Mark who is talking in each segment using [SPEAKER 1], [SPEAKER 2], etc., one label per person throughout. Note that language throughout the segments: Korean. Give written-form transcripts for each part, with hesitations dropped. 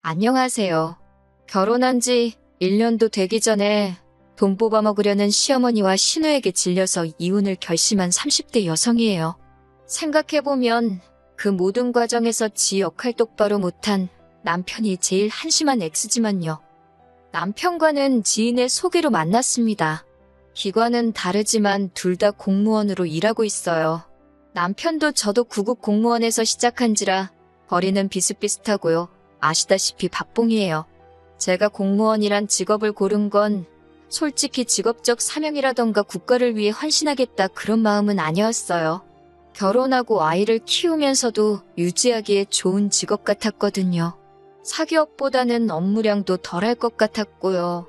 [SPEAKER 1] 안녕하세요. 결혼한 지 1년도 되기 전에 돈 뽑아 먹으려는 시어머니와 신우에게 질려서 이혼을 결심한 30대 여성이에요. 생각해보면 그 모든 과정에서 지 역할 똑바로 못한 남편이 제일 한심한 X지만요. 남편과는 지인의 소개로 만났습니다. 기관은 다르지만 둘 다 공무원으로 일하고 있어요. 남편도 저도 구급 공무원에서 시작한지라 벌이는 비슷비슷하고요. 아시다시피 박봉이에요. 제가 공무원이란 직업을 고른 건 솔직히 직업적 사명이라던가 국가를 위해 헌신하겠다 그런 마음은 아니었어요. 결혼하고 아이를 키우면서도 유지하기에 좋은 직업 같았거든요. 사기업보다는 업무량도 덜할 것 같았고요.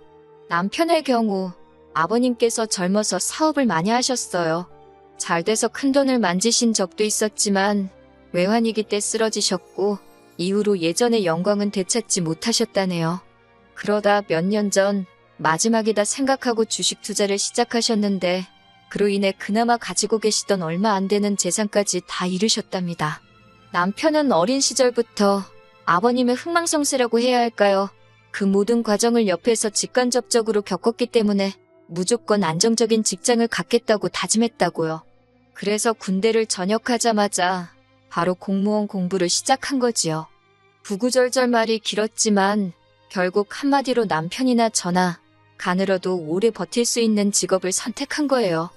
[SPEAKER 1] 남편의 경우 아버님께서 젊어서 사업을 많이 하셨어요. 잘 돼서 큰돈을 만지신 적도 있었지만 외환위기 때 쓰러지셨고 이후로 예전의 영광은 되찾지 못하셨다네요. 그러다 몇 년 전 마지막이다 생각하고 주식 투자를 시작하셨는데 그로 인해 그나마 가지고 계시던 얼마 안 되는 재산까지 다 잃으셨답니다. 남편은 어린 시절부터 아버님의 흥망성쇠라고 해야 할까요? 그 모든 과정을 옆에서 직간접적으로 겪었기 때문에 무조건 안정적인 직장을 갖겠다고 다짐했다고요. 그래서 군대를 전역하자마자 바로 공무원 공부를 시작한 거지요. 구구절절 말이 길었지만 결국 한마디로 남편이나 저나 가늘어도 오래 버틸 수 있는 직업을 선택한 거예요.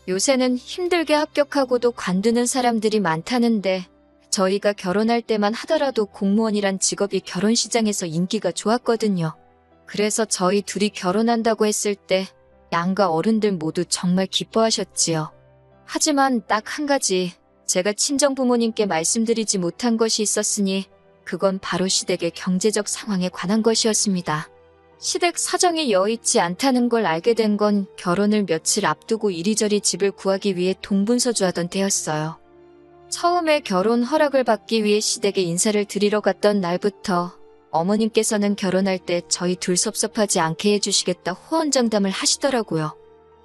[SPEAKER 1] 요새는 힘들게 합격하고도 관두는 사람들이 많다는데 저희가 결혼할 때만 하더라도 공무원이란 직업이 결혼시장에서 인기가 좋았거든요. 그래서 저희 둘이 결혼한다고 했을 때 양가 어른들 모두 정말 기뻐하셨지요. 하지만 딱 한 가지 제가 친정부모님께 말씀드리지 못한 것이 있었으니 그건 바로 시댁의 경제적 상황에 관한 것이었습니다. 시댁 사정이 여의치 않다는 걸 알게 된 건 결혼을 며칠 앞두고 이리저리 집을 구하기 위해 동분서주하던 때였어요. 처음에 결혼 허락을 받기 위해 시댁에 인사를 드리러 갔던 날부터 어머님께서는 결혼할 때 저희 둘 섭섭하지 않게 해주시겠다 호언장담을 하시더라고요.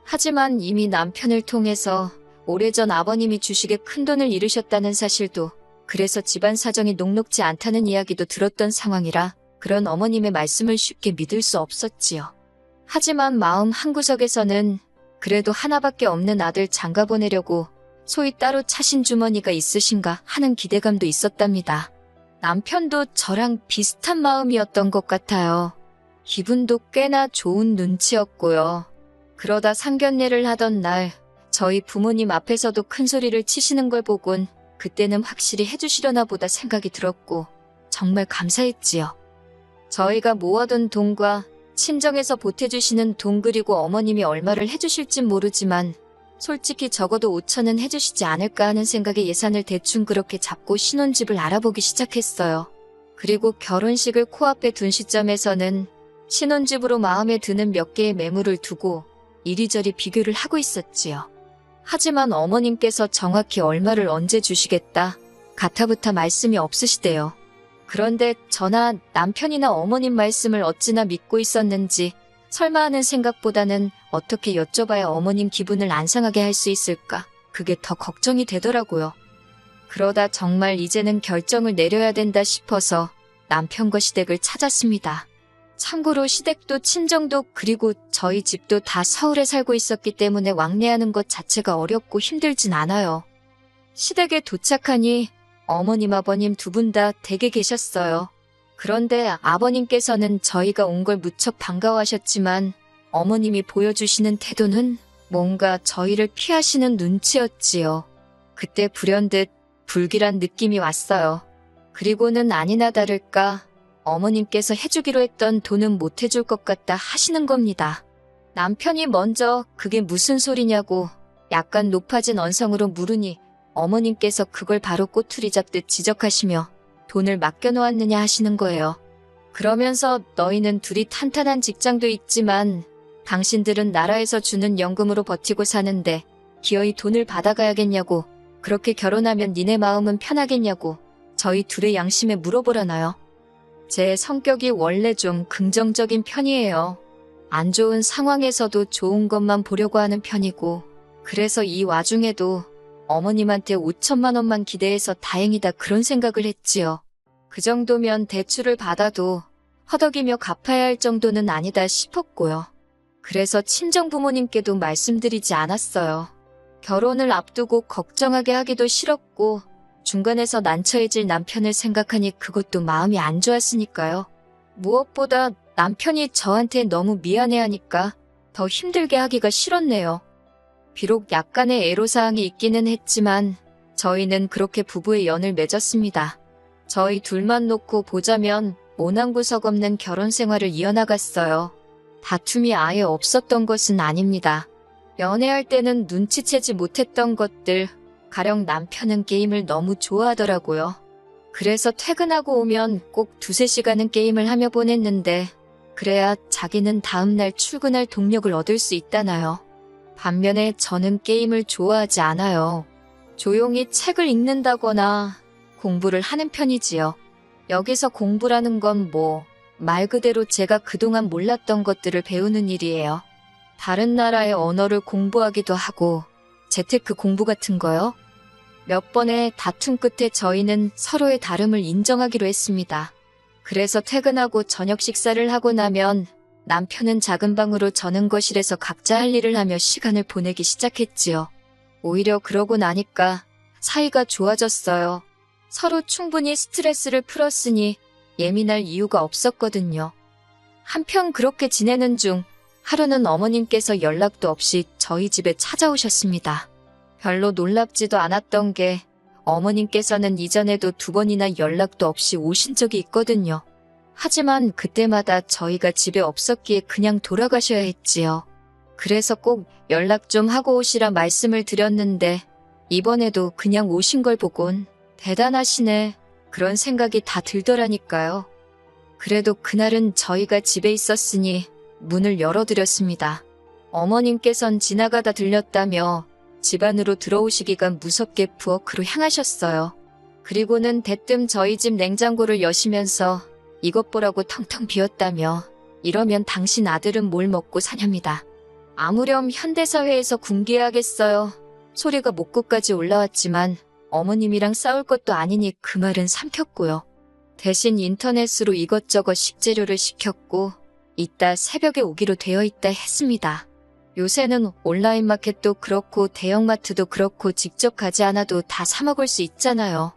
[SPEAKER 1] 하지만 이미 남편을 통해서 오래전 아버님이 주식에 큰돈을 잃으셨다는 사실도 그래서 집안 사정이 녹록지 않다는 이야기도 들었던 상황이라 그런 어머님의 말씀을 쉽게 믿을 수 없었지요. 하지만 마음 한구석에서는 그래도 하나밖에 없는 아들 장가 보내려고 소위 따로 차신 주머니가 있으신가 하는 기대감도 있었답니다. 남편도 저랑 비슷한 마음이었던 것 같아요. 기분도 꽤나 좋은 눈치였고요. 그러다 상견례를 하던 날 저희 부모님 앞에서도 큰 소리를 치시는 걸 보곤 그때는 확실히 해주시려나 보다 생각이 들었고 정말 감사했지요. 저희가 모아둔 돈과 친정에서 보태주시는 돈 그리고 어머님이 얼마를 해주실진 모르지만 솔직히 적어도 5천은 해주시지 않을까 하는 생각에 예산을 대충 그렇게 잡고 신혼집을 알아보기 시작했어요. 그리고 결혼식을 코앞에 둔 시점에서는 신혼집으로 마음에 드는 몇 개의 매물을 두고 이리저리 비교를 하고 있었지요. 하지만 어머님께서 정확히 얼마를 언제 주시겠다 가타부타 말씀이 없으시대요. 그런데 저나 남편이나 어머님 말씀을 어찌나 믿고 있었는지 설마 하는 생각보다는 어떻게 여쭤봐야 어머님 기분을 안 상하게 할 수 있을까 그게 더 걱정이 되더라고요. 그러다 정말 이제는 결정을 내려야 된다 싶어서 남편과 시댁을 찾았습니다. 참고로 시댁도 친정도 그리고 저희 집도 다 서울에 살고 있었기 때문에 왕래하는 것 자체가 어렵고 힘들진 않아요. 시댁에 도착하니 어머님 아버님 두 분 다 댁에 계셨어요. 그런데 아버님께서는 저희가 온 걸 무척 반가워하셨지만 어머님이 보여주시는 태도는 뭔가 저희를 피하시는 눈치였지요. 그때 불현듯 불길한 느낌이 왔어요. 그리고는 아니나 다를까 어머님께서 해주기로 했던 돈은 못 해줄 것 같다 하시는 겁니다. 남편이 먼저 그게 무슨 소리냐고 약간 높아진 언성으로 물으니 어머님께서 그걸 바로 꼬투리 잡듯 지적하시며 돈을 맡겨놓았느냐 하시는 거예요. 그러면서 너희는 둘이 탄탄한 직장도 있지만 당신들은 나라에서 주는 연금으로 버티고 사는데 기어이 돈을 받아가야겠냐고 그렇게 결혼하면 니네 마음은 편하겠냐고 저희 둘의 양심에 물어보려나요. 제 성격이 원래 좀 긍정적인 편이에요. 안 좋은 상황에서도 좋은 것만 보려고 하는 편이고 그래서 이 와중에도 어머님한테 5천만 원만 기대해서 다행이다 그런 생각을 했지요. 그 정도면 대출을 받아도 허덕이며 갚아야 할 정도는 아니다 싶었고요. 그래서 친정 부모님께도 말씀드리지 않았어요. 결혼을 앞두고 걱정하게 하기도 싫었고 중간에서 난처해질 남편을 생각하니 그것도 마음이 안 좋았으니까요. 무엇보다 남편이 저한테 너무 미안해하니까 더 힘들게 하기가 싫었네요. 비록 약간의 애로사항이 있기는 했지만 저희는 그렇게 부부의 연을 맺었습니다. 저희 둘만 놓고 보자면 모난구석 없는 결혼 생활을 이어나갔어요. 다툼이 아예 없었던 것은 아닙니다. 연애할 때는 눈치채지 못했던 것들, 가령 남편은 게임을 너무 좋아하더라고요. 그래서 퇴근하고 오면 꼭 2~3시간은 게임을 하며 보냈는데 그래야 자기는 다음날 출근할 동력을 얻을 수 있다나요. 반면에 저는 게임을 좋아하지 않아요. 조용히 책을 읽는다거나 공부를 하는 편이지요. 여기서 공부라는 건 말 그대로 제가 그동안 몰랐던 것들을 배우는 일이에요. 다른 나라의 언어를 공부하기도 하고 재테크 공부 같은 거요. 몇 번의 다툼 끝에 저희는 서로의 다름을 인정하기로 했습니다. 그래서 퇴근하고 저녁 식사를 하고 나면 남편은 작은 방으로 저는 거실에서 각자 할 일을 하며 시간을 보내기 시작했지요. 오히려 그러고 나니까 사이가 좋아졌어요. 서로 충분히 스트레스를 풀었으니 예민할 이유가 없었거든요. 한편 그렇게 지내는 중 하루는 어머님께서 연락도 없이 저희 집에 찾아오셨습니다. 별로 놀랍지도 않았던 게 어머님께서는 이전에도 2번이나 연락도 없이 오신 적이 있거든요. 하지만 그때마다 저희가 집에 없었기에 그냥 돌아가셔야 했지요. 그래서 꼭 연락 좀 하고 오시라 말씀을 드렸는데 이번에도 그냥 오신 걸 보곤 대단하시네 그런 생각이 다 들더라니까요. 그래도 그날은 저희가 집에 있었으니 문을 열어드렸습니다. 어머님께선 지나가다 들렸다며 집 안으로 들어오시기가 무섭게 부엌으로 향하셨어요. 그리고는 대뜸 저희 집 냉장고를 여시면서 이것 보라고 텅텅 비었다며 이러면 당신 아들은 뭘 먹고 사냐입니다. 아무렴 현대사회에서 궁기해야겠어요. 소리가 목구까지 올라왔지만 어머님이랑 싸울 것도 아니니 그 말은 삼켰고요. 대신 인터넷으로 이것저것 식재료를 시켰고 이따 새벽에 오기로 되어 있다 했습니다. 요새는 온라인 마켓도 그렇고 대형마트도 그렇고 직접 가지 않아도 다 사 먹을 수 있잖아요.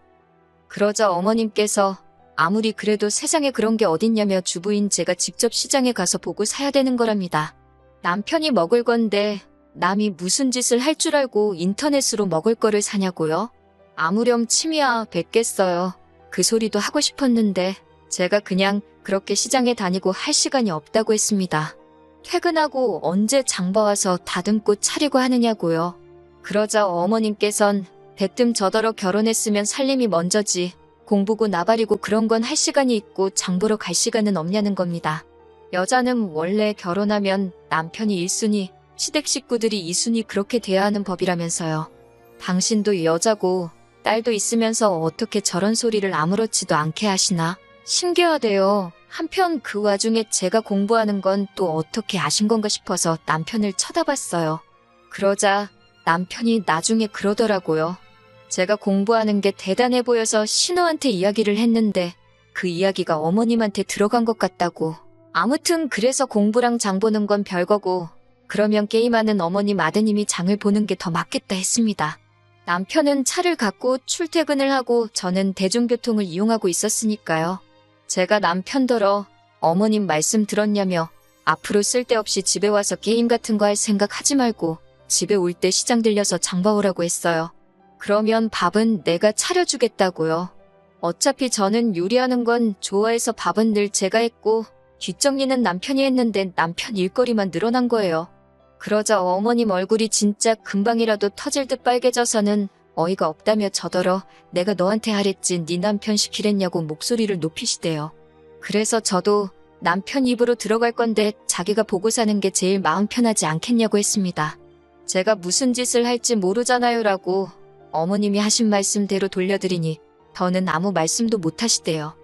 [SPEAKER 1] 그러자 어머님께서 아무리 그래도 세상에 그런 게 어딨냐며 주부인 제가 직접 시장에 가서 보고 사야 되는 거랍니다. 남편이 먹을 건데 남이 무슨 짓을 할 줄 알고 인터넷으로 먹을 거를 사냐고요? 아무렴 침이야 뱉겠어요. 그 소리도 하고 싶었는데 제가 그냥 그렇게 시장에 다니고 할 시간이 없다고 했습니다. 퇴근하고 언제 장봐와서 다듬고 차리고 하느냐고요. 그러자 어머님께선 대뜸 저더러 결혼했으면 살림이 먼저지 공부고 나발이고 그런 건 할 시간이 있고 장보러 갈 시간은 없냐는 겁니다. 여자는 원래 결혼하면 남편이 1순위, 시댁 식구들이 2순위 그렇게 돼야 하는 법이라면서요. 당신도 여자고 딸도 있으면서 어떻게 저런 소리를 아무렇지도 않게 하시나? 신기하대요. 한편 그 와중에 제가 공부하는 건 또 어떻게 아신 건가 싶어서 남편을 쳐다봤어요. 그러자 남편이 나중에 그러더라고요. 제가 공부하는 게 대단해 보여서 신우한테 이야기를 했는데 그 이야기가 어머님한테 들어간 것 같다고. 아무튼 그래서 공부랑 장 보는 건 별거고 그러면 게임하는 어머님 아드님이 장을 보는 게 더 맞겠다 했습니다. 남편은 차를 갖고 출퇴근을 하고 저는 대중교통을 이용하고 있었으니까요. 제가 남편더러 어머님 말씀 들었냐며 앞으로 쓸데없이 집에 와서 게임 같은 거 할 생각 하지 말고 집에 올 때 시장 들려서 장 봐오라고 했어요. 그러면 밥은 내가 차려주겠다고요. 어차피 저는 요리하는 건 좋아해서 밥은 늘 제가 했고 뒷정리는 남편이 했는데 남편 일거리만 늘어난 거예요. 그러자 어머님 얼굴이 진짜 금방이라도 터질 듯 빨개져서는 어이가 없다며 저더러 내가 너한테 하랬지 네 남편 시키랬냐고 목소리를 높이시대요. 그래서 저도 남편 입으로 들어갈 건데 자기가 보고 사는 게 제일 마음 편하지 않겠냐고 했습니다. 제가 무슨 짓을 할지 모르잖아요 라고 어머님이 하신 말씀대로 돌려드리니 더는 아무 말씀도 못 하시대요.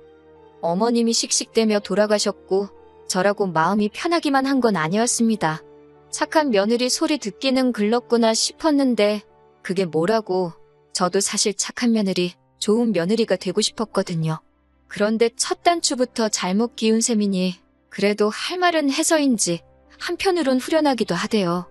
[SPEAKER 1] 어머님이 씩씩대며 돌아가셨고 저라고 마음이 편하기만 한 건 아니었습니다. 착한 며느리 소리 듣기는 글렀구나 싶었는데 그게 뭐라고 저도 사실 착한 며느리, 좋은 며느리가 되고 싶었거든요. 그런데 첫 단추부터 잘못 기운 셈이니 그래도 할 말은 해서인지 한편으론 후련하기도 하대요.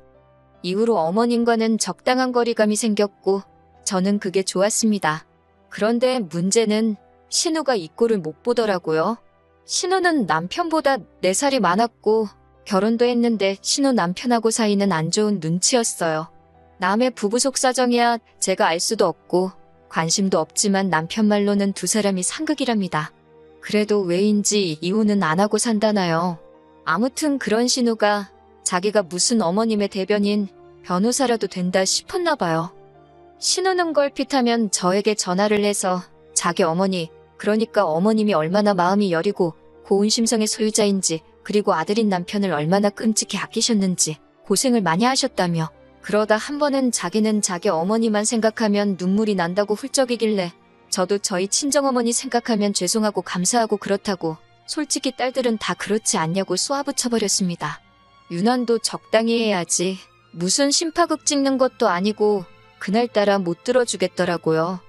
[SPEAKER 1] 이후로 어머님과는 적당한 거리감이 생겼고 저는 그게 좋았습니다. 그런데 문제는 신우가 이 꼴을 못 보더라고요. 신우는 남편보다 4살이 많았고 결혼도 했는데 신우 남편하고 사이는 안 좋은 눈치였어요. 남의 부부 속사정이야 제가 알 수도 없고 관심도 없지만 남편 말로는 두 사람이 상극이랍니다. 그래도 왜인지 이혼은 안 하고 산다나요. 아무튼 그런 신우가 자기가 무슨 어머님의 대변인 변호사라도 된다 싶었나 봐요. 신우는 걸핏하면 저에게 전화를 해서 자기 어머니, 그러니까 어머님이 얼마나 마음이 여리고 고운 심성의 소유자인지, 그리고 아들인 남편을 얼마나 끔찍히 아끼셨는지 고생을 많이 하셨다며, 그러다 한 번은 자기는 자기 어머니만 생각하면 눈물이 난다고 훌쩍이길래 저도 저희 친정어머니 생각하면 죄송하고 감사하고 그렇다고, 솔직히 딸들은 다 그렇지 않냐고 쏘아붙여버렸습니다. 유난도 적당히 해야지. 무슨 심파극 찍는 것도 아니고 그날따라 못 들어주겠더라고요.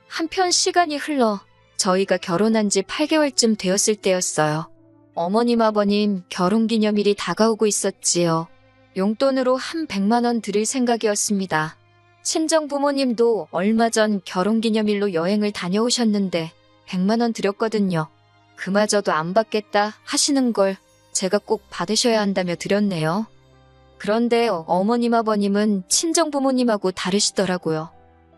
[SPEAKER 1] 한편 시간이 흘러 저희가 결혼한 지 8개월쯤 되었을 때였어요. 어머님 아버님 결혼기념일이 다가오고 있었지요. 용돈으로 한 100만 원 드릴 생각이었습니다. 친정 부모님도 얼마 전 결혼기념일로 여행을 다녀오셨는데 100만 원 드렸거든요. 그마저도 안 받겠다 하시는 걸 제가 꼭 받으셔야 한다며 드렸네요. 그런데 어머님 아버님은 친정 부모님하고 다르시더라고요.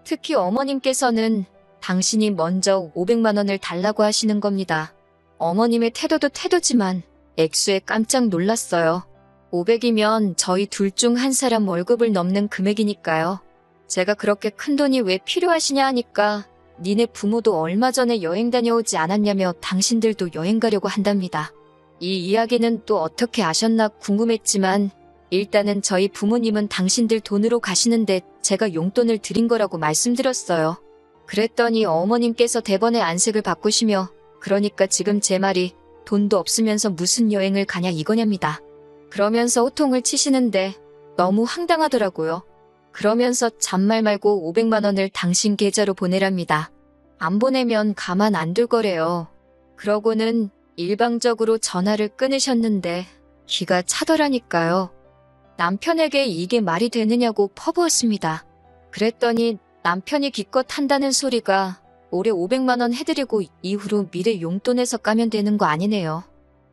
[SPEAKER 1] 특히 어머님께서는 당신이 먼저 500만 원을 달라고 하시는 겁니다. 어머님의 태도도 태도지만 액수에 깜짝 놀랐어요. 500이면 저희 둘 중 한 사람 월급을 넘는 금액이니까요. 제가 그렇게 큰돈이 왜 필요하시냐 하니까 니네 부모도 얼마 전에 여행 다녀오지 않았냐며 당신들도 여행 가려고 한답니다. 이 이야기는 또 어떻게 아셨나 궁금했지만 일단은 저희 부모님은 당신들 돈으로 가시는데 제가 용돈을 드린 거라고 말씀드렸어요. 그랬더니 어머님께서 대번에 안색을 바꾸시며 그러니까 지금 제 말이 돈도 없으면서 무슨 여행을 가냐 이거냐입니다. 그러면서 호통을 치시는데 너무 황당하더라고요. 그러면서 잔말 말고 500만 원을 당신 계좌로 보내랍니다. 안 보내면 가만 안 둘 거래요. 그러고는 일방적으로 전화를 끊으셨는데 기가 차더라니까요. 남편에게 이게 말이 되느냐고 퍼부었습니다. 그랬더니 남편이 기껏 한다는 소리가 올해 500만 원 해드리고 이후로 미래 용돈에서 까면 되는 거 아니네요.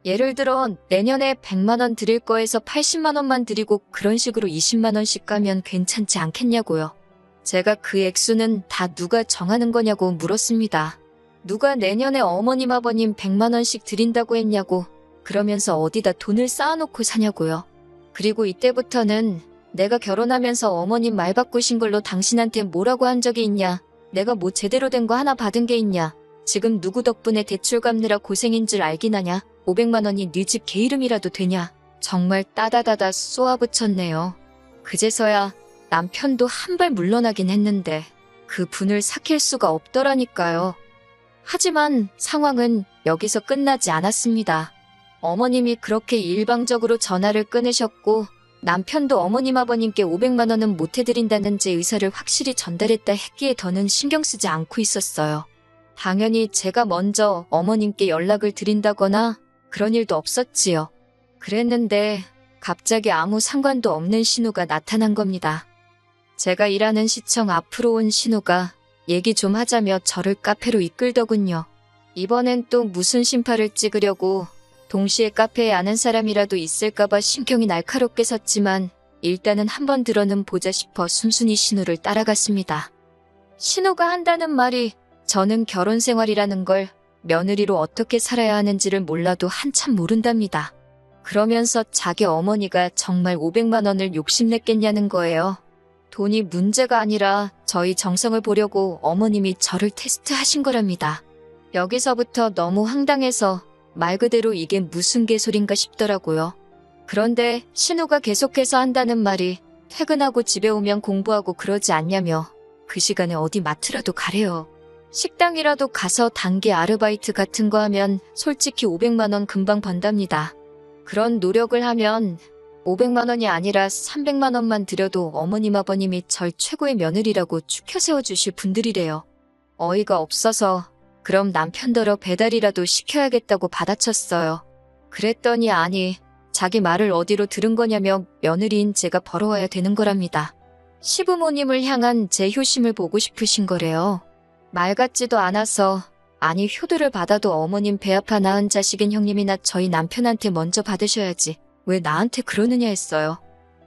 [SPEAKER 1] 예를 들어 내년에 100만 원 드릴 거에서 80만 원만 드리고 그런 식으로 20만 원씩 까면 괜찮지 않겠냐고요. 제가 그 액수는 다 누가 정하는 거냐고 물었습니다. 누가 내년에 어머님 아버님 100만 원씩 드린다고 했냐고, 그러면서 어디다 돈을 쌓아놓고 사냐고요. 그리고 이때부터는 내가 결혼하면서 어머님 말 바꾸신 걸로 당신한테 뭐라고 한 적이 있냐, 내가 뭐 제대로 된 거 하나 받은 게 있냐, 지금 누구 덕분에 대출 갚느라 고생인 줄 알긴 하냐, 500만 원이 네 집 개 이름이라도 되냐, 정말 따다다다 쏘아붙였네요. 그제서야 남편도 한 발 물러나긴 했는데 그 분을 삭힐 수가 없더라니까요. 하지만 상황은 여기서 끝나지 않았습니다. 어머님이 그렇게 일방적으로 전화를 끊으셨고 남편도 어머님 아버님께 500만 원은 못 해드린다는 제 의사를 확실히 전달했다 했기에 더는 신경 쓰지 않고 있었어요. 당연히 제가 먼저 어머님께 연락을 드린다거나 그런 일도 없었지요. 그랬는데 갑자기 아무 상관도 없는 신우가 나타난 겁니다. 제가 일하는 시청 앞으로 온 신우가 얘기 좀 하자며 저를 카페로 이끌더군요. 이번엔 또 무슨 심파를 찍으려고, 동시에 카페에 아는 사람이라도 있을까봐 신경이 날카롭게 섰지만 일단은 한번 들어는 보자 싶어 순순히 신우를 따라갔습니다. 신우가 한다는 말이 저는 결혼 생활이라는 걸, 며느리로 어떻게 살아야 하는지를 몰라도 한참 모른답니다. 그러면서 자기 어머니가 정말 500만 원을 욕심냈겠냐는 거예요. 돈이 문제가 아니라 저희 정성을 보려고 어머님이 저를 테스트하신 거랍니다. 여기서부터 너무 황당해서 말 그대로 이게 무슨 개소린가 싶더라고요. 그런데 신우가 계속해서 한다는 말이 퇴근하고 집에 오면 공부하고 그러지 않냐며 그 시간에 어디 마트라도 가래요. 식당이라도 가서 단기 아르바이트 같은 거 하면 솔직히 500만 원 금방 번답니다. 그런 노력을 하면 500만 원이 아니라 300만 원만 드려도 어머님 아버님이 절 최고의 며느리라고 추켜 세워주실 분들이래요. 어이가 없어서 그럼 남편더러 배달이라도 시켜야겠다고 받아쳤어요. 그랬더니 아니, 자기 말을 어디로 들은 거냐며 며느리인 제가 벌어와야 되는 거랍니다. 시부모님을 향한 제 효심을 보고 싶으신 거래요. 말 같지도 않아서 아니 효도를 받아도 어머님 배 아파 낳은 자식인 형님이나 저희 남편한테 먼저 받으셔야지 왜 나한테 그러느냐 했어요.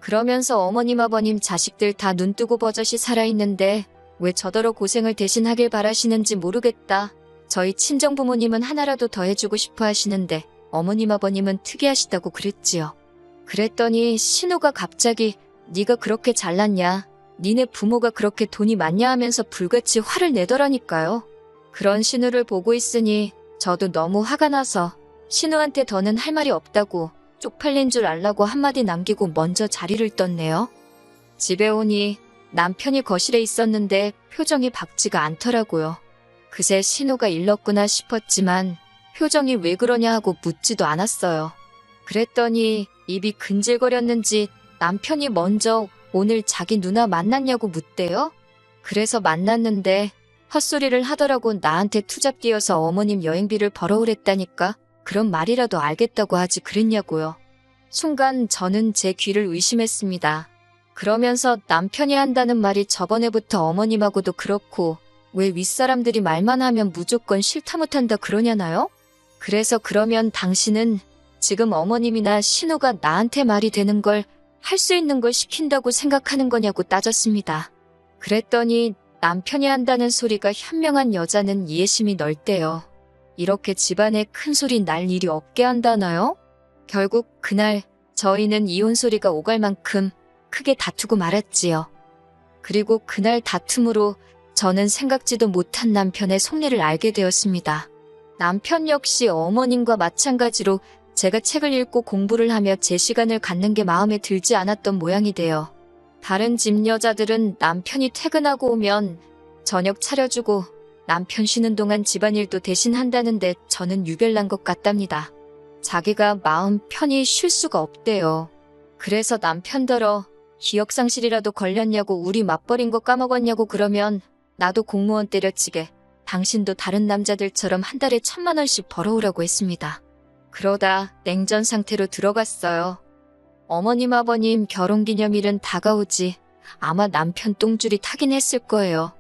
[SPEAKER 1] 그러면서 어머님 아버님 자식들 다 눈뜨고 버젓이 살아있는데 왜 저더러 고생을 대신 하길 바라시는지 모르겠다. 저희 친정부모님은 하나라도 더 해주고 싶어 하시는데 어머님 아버님은 특이하시다고 그랬지요. 그랬더니 신우가 갑자기 네가 그렇게 잘났냐? 니네 부모가 그렇게 돈이 많냐 하면서 불같이 화를 내더라니까요. 그런 신우를 보고 있으니 저도 너무 화가 나서 신우한테 더는 할 말이 없다고 쪽팔린 줄 알라고 한마디 남기고 먼저 자리를 떴네요. 집에 오니 남편이 거실에 있었는데 표정이 밝지가 않더라고요. 그새 신우가 일렀구나 싶었지만 표정이 왜 그러냐 하고 묻지도 않았어요. 그랬더니 입이 근질거렸는지 남편이 먼저 오늘 자기 누나 만났냐고 묻대요. 그래서 만났는데 헛소리를 하더라고 나한테 투잡 뛰어서 어머님 여행비를 벌어오랬다니까 그런 말이라도 알겠다고 하지 그랬냐고요. 순간 저는 제 귀를 의심했습니다. 그러면서 남편이 한다는 말이 저번에부터 어머님하고도 그렇고 왜 윗사람들이 말만 하면 무조건 싫다 못한다 그러냐나요? 그래서 그러면 당신은 지금 어머님이나 신우가 나한테 말이 되는 걸 할 수 있는 걸 시킨다고 생각하는 거냐고 따졌습니다. 그랬더니 남편이 한다는 소리가 현명한 여자는 이해심이 넓대요. 이렇게 집안에 큰 소리 날 일이 없게 한다나요? 결국 그날 저희는 이혼 소리가 오갈 만큼 크게 다투고 말았지요. 그리고 그날 다툼으로 저는 생각지도 못한 남편의 속내를 알게 되었습니다. 남편 역시 어머님과 마찬가지로 제가 책을 읽고 공부를 하며 제 시간을 갖는 게 마음에 들지 않았던 모양이 돼요. 다른 집 여자들은 남편이 퇴근하고 오면 저녁 차려주고 남편 쉬는 동안 집안일도 대신 한다는데 저는 유별난 것 같답니다. 자기가 마음 편히 쉴 수가 없대요. 그래서 남편더러 기억상실이라도 걸렸냐고 우리 맞벌인 거 까먹었냐고 그러면 나도 공무원 때려치게 당신도 다른 남자들처럼 한 달에 1,000만 원씩 벌어오라고 했습니다. 그러다 냉전 상태로 들어갔어요. 어머님 아버님 결혼기념일은 다가오지 아마 남편 똥줄이 타긴 했을 거예요.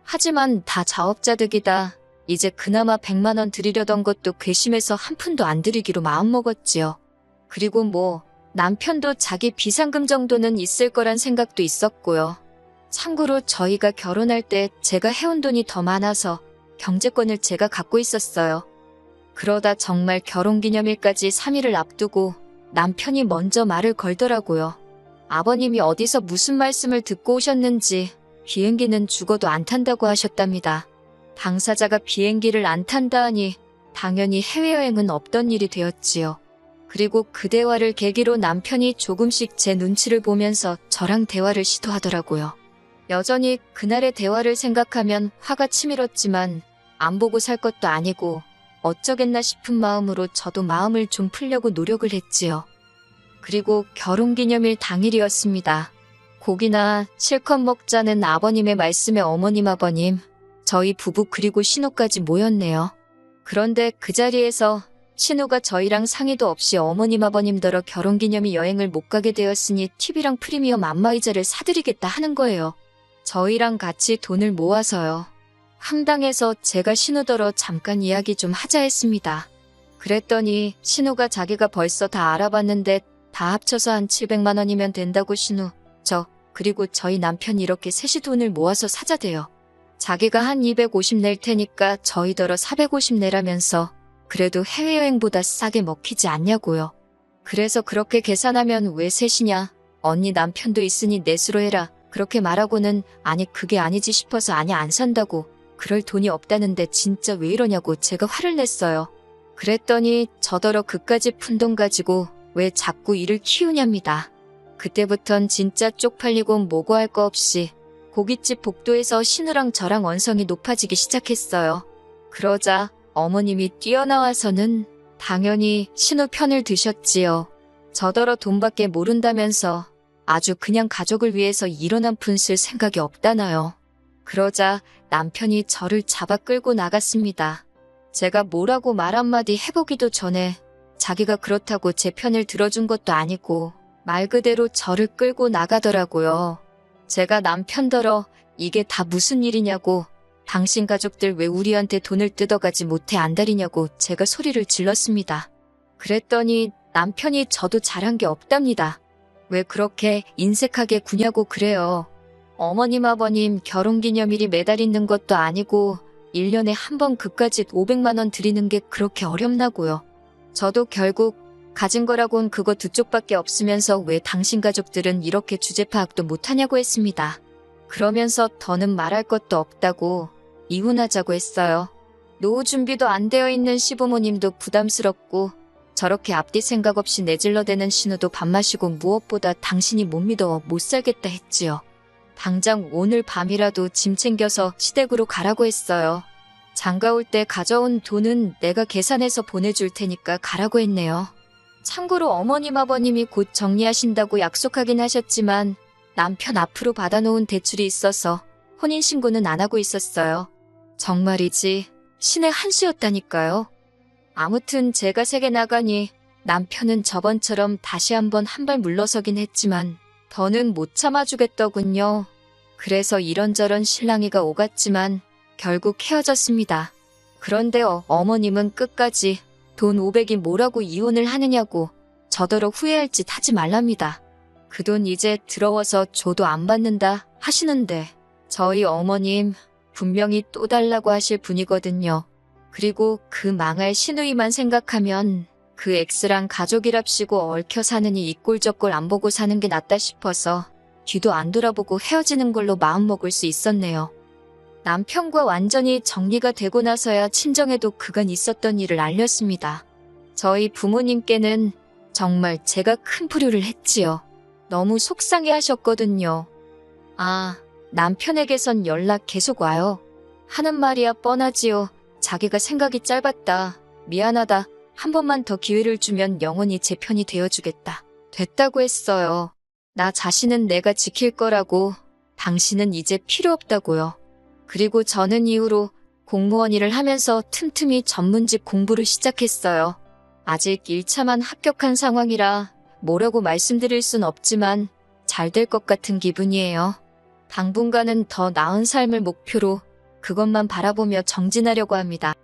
[SPEAKER 1] 하지만 다 자업자득이다. 이제 그나마 100만 원 드리려던 것도 괘씸해서 한 푼도 안 드리기로 마음먹었지요. 그리고 뭐 남편도 자기 비상금 정도는 있을 거란 생각도 있었고요. 참고로 저희가 결혼할 때 제가 해온 돈이 더 많아서 경제권을 제가 갖고 있었어요. 그러다 정말 결혼기념일까지 3일을 앞두고 남편이 먼저 말을 걸더라고요. 아버님이 어디서 무슨 말씀을 듣고 오셨는지 비행기는 죽어도 안 탄다고 하셨답니다. 당사자가 비행기를 안 탄다 하니 당연히 해외여행은 없던 일이 되었지요. 그리고 그 대화를 계기로 남편이 조금씩 제 눈치를 보면서 저랑 대화를 시도하더라고요. 여전히 그날의 대화를 생각하면 화가 치밀었지만 안 보고 살 것도 아니고 어쩌겠나 싶은 마음으로 저도 마음을 좀 풀려고 노력을 했지요. 그리고 결혼기념일 당일이었습니다. 고기나 실컷 먹자는 아버님의 말씀에 어머님 아버님, 저희 부부 그리고 신우까지 모였네요. 그런데 그 자리에서 신우가 저희랑 상의도 없이 어머님 아버님더러 결혼기념일 여행을 못 가게 되었으니 팁이랑 프리미엄 안마의자를 사드리겠다 하는 거예요. 저희랑 같이 돈을 모아서요. 황당해서 제가 신우더러 잠깐 이야기 좀 하자 했습니다. 그랬더니 신우가 자기가 벌써 다 알아봤는데 다 합쳐서 한 700만 원이면 된다고 신우, 그리고 저희 남편이 이렇게 셋이 돈을 모아서 사자대요. 자기가 한 250 낼 테니까 저희더러 450 내라면서 그래도 해외여행보다 싸게 먹히지 않냐고요. 그래서 그렇게 계산하면 왜 셋이냐? 언니 남편도 있으니 넷으로 해라. 그렇게 말하고는 아니 그게 아니지 싶어서 아니 안 산다고. 그럴 돈이 없다는데 진짜 왜 이러냐고 제가 화를 냈어요. 그랬더니 저더러 그까지 푼돈 가지고 왜 자꾸 일을 키우냐입니다. 그때부턴 진짜 쪽팔리고 뭐고 할 거 없이 고깃집 복도에서 신우랑 저랑 원성이 높아지기 시작했어요. 그러자 어머님이 뛰어나와서는 당연히 신우 편을 드셨지요. 저더러 돈밖에 모른다면서 아주 그냥 가족을 위해서 이런 한 푼 쓸 생각이 없다나요. 그러자 남편이 저를 잡아 끌고 나갔습니다. 제가 뭐라고 말 한마디 해보기도 전에 자기가 그렇다고 제 편을 들어준 것도 아니고 말 그대로 저를 끌고 나가더라고요. 제가 남편더러 이게 다 무슨 일이냐고, 당신 가족들 왜 우리한테 돈을 뜯어가지 못해 안달이냐고 제가 소리를 질렀습니다. 그랬더니 남편이 저도 잘한 게 없답니다. 왜 그렇게 인색하게 구냐고 그래요. 어머님 아버님 결혼기념일이 매달 있는 것도 아니고 1년에 한 번 그까짓 500만 원 드리는 게 그렇게 어렵나고요. 저도 결국 가진 거라곤 그거 두 쪽밖에 없으면서 왜 당신 가족들은 이렇게 주제 파악도 못하냐고 했습니다. 그러면서 더는 말할 것도 없다고 이혼하자고 했어요. 노후 준비도 안 되어 있는 시부모님도 부담스럽고 저렇게 앞뒤 생각 없이 내질러대는 신우도 밥 마시고 무엇보다 당신이 못 믿어 못 살겠다 했지요. 당장 오늘 밤이라도 짐 챙겨서 시댁으로 가라고 했어요. 장가 올 때 가져온 돈은 내가 계산해서 보내줄 테니까 가라고 했네요. 참고로 어머님 아버님이 곧 정리하신다고 약속하긴 하셨지만 남편 앞으로 받아놓은 대출이 있어서 혼인신고는 안 하고 있었어요. 정말이지 신의 한 수였다니까요. 아무튼 제가 세게 나가니 남편은 저번처럼 다시 한번 한 발 물러서긴 했지만 더는 못 참아주겠더군요. 그래서 이런저런 실랑이가 오갔지만 결국 헤어졌습니다. 그런데 어머님은 끝까지 돈 500이 뭐라고 이혼을 하느냐고 저더러 후회할 짓 하지 말랍니다. 그 돈 이제 들어와서 줘도 안 받는다 하시는데 저희 어머님 분명히 또 달라고 하실 분이거든요. 그리고 그 망할 시누이만 생각하면 그 엑스랑 가족이랍시고 얽혀 사느니 이 꼴 저 꼴 안 보고 사는 게 낫다 싶어서 뒤도 안 돌아보고 헤어지는 걸로 마음먹을 수 있었네요. 남편과 완전히 정리가 되고 나서야 친정에도 그간 있었던 일을 알렸습니다. 저희 부모님께는 정말 제가 큰 불효를 했지요. 너무 속상해 하셨거든요. 아, 남편에게선 연락 계속 와요. 하는 말이야 뻔하지요. 자기가 생각이 짧았다. 미안하다. 한 번만 더 기회를 주면 영원히 제 편이 되어주겠다. 됐다고 했어요. 나 자신은 내가 지킬 거라고, 당신은 이제 필요 없다고요. 그리고 저는 이후로 공무원 일을 하면서 틈틈이 전문직 공부를 시작했어요. 아직 1차만 합격한 상황이라 뭐라고 말씀드릴 순 없지만 잘 될 것 같은 기분이에요. 당분간은 더 나은 삶을 목표로 그것만 바라보며 정진하려고 합니다.